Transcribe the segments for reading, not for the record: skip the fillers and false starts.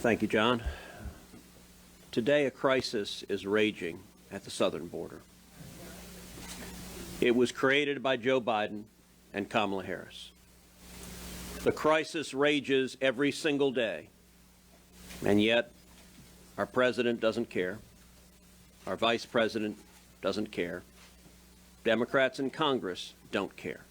Thank you, John. Today, a crisis is raging at the southern border. It was created by Joe Biden and Kamala Harris. The crisis rages every single day, and yet our president doesn't care. Our vice president doesn't care. Democrats in Congress don't care.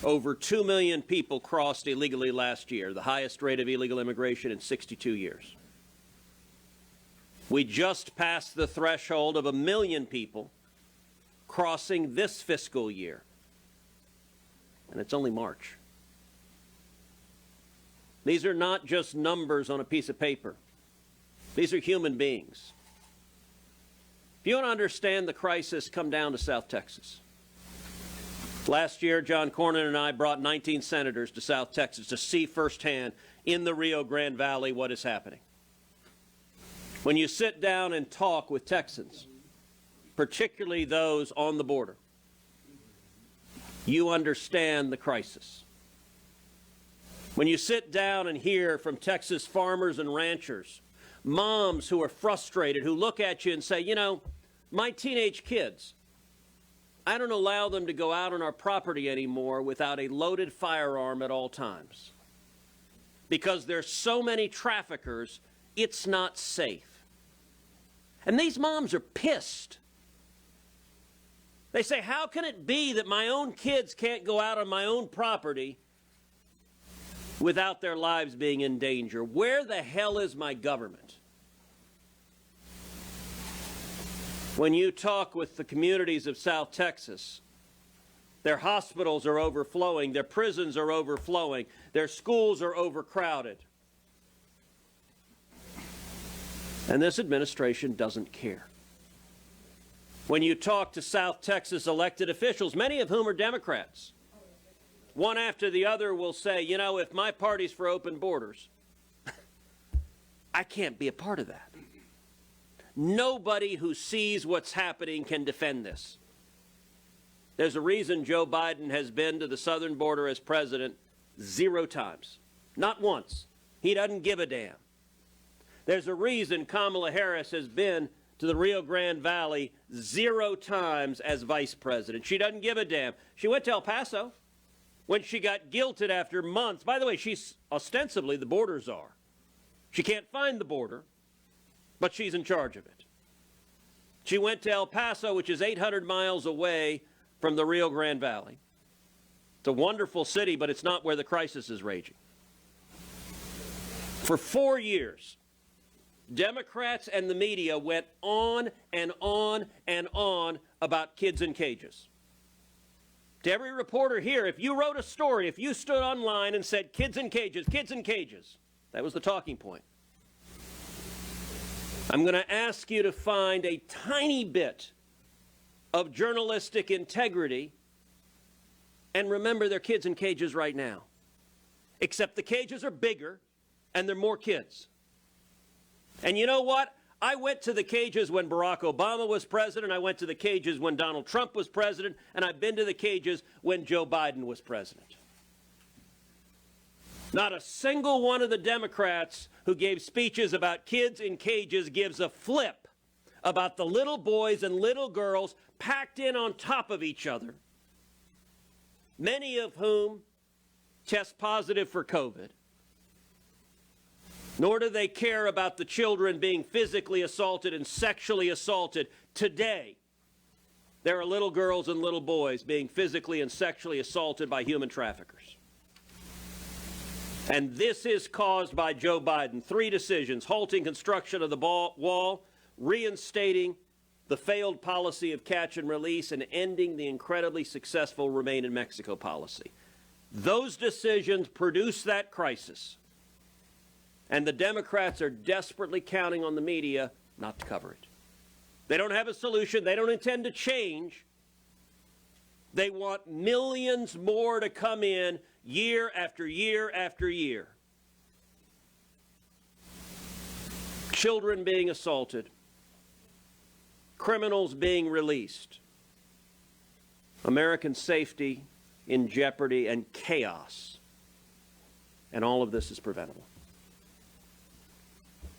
Over 2 million people crossed illegally last year, the highest rate of illegal immigration in 62 years. We just passed the threshold of 1 million people crossing this fiscal year, and it's only March. These are not just numbers on a piece of paper. These are human beings. If you want to understand the crisis, come down to South Texas. Last year, John Cornyn and I brought 19 senators to South Texas to see firsthand in the Rio Grande Valley what is happening. When you sit down and talk with Texans, particularly those on the border, you understand the crisis. When you sit down and hear from Texas farmers and ranchers, moms who are frustrated, who look at you and say, you know, my teenage kids, I don't allow them to go out on our property anymore without a loaded firearm at all times. Because there's so many traffickers, it's not safe. And these moms are pissed. They say, how can it be that my own kids can't go out on my own property without their lives being in danger? Where the hell is my government? When you talk with the communities of South Texas, their hospitals are overflowing, their prisons are overflowing, their schools are overcrowded. And this administration doesn't care. When you talk to South Texas elected officials, many of whom are Democrats, one after the other will say, you know, if my party's for open borders, I can't be a part of that. Nobody who sees what's happening can defend this. There's a reason Joe Biden has been to the southern border as president 0 times. Not once. He doesn't give a damn. There's a reason Kamala Harris has been to the Rio Grande Valley 0 times as vice president. She doesn't give a damn. She went to El Paso when she got guilted after months. By the way, she's ostensibly the border czar. She can't find the border, but she's in charge of it. She went to El Paso, which is 800 miles away from the Rio Grande Valley. It's a wonderful city, but it's not where the crisis is raging. For 4 years, Democrats and the media went on and on and on about kids in cages. To every reporter here, if you wrote a story, if you stood online and said kids in cages, that was the talking point. I'm going to ask you to find a tiny bit of journalistic integrity and remember they're kids in cages right now. Except the cages are bigger and there are more kids. And you know what? I went to the cages when Barack Obama was president. I went to the cages when Donald Trump was president. And I've been to the cages when Joe Biden was president. Not a single one of the Democrats who gave speeches about kids in cages gives a flip about the little boys and little girls packed in on top of each other, many of whom test positive for COVID. Nor do they care about the children being physically assaulted and sexually assaulted. Today, there are little girls and little boys being physically and sexually assaulted by human traffickers. And this is caused by Joe Biden. 3 decisions: halting construction of the wall, reinstating the failed policy of catch and release, and ending the incredibly successful Remain in Mexico policy. Those decisions produce that crisis. And the Democrats are desperately counting on the media not to cover it. They don't have a solution. They don't intend to change. They want millions more to come in year after year after year. Children being assaulted. Criminals being released. American safety in jeopardy and chaos. And all of this is preventable.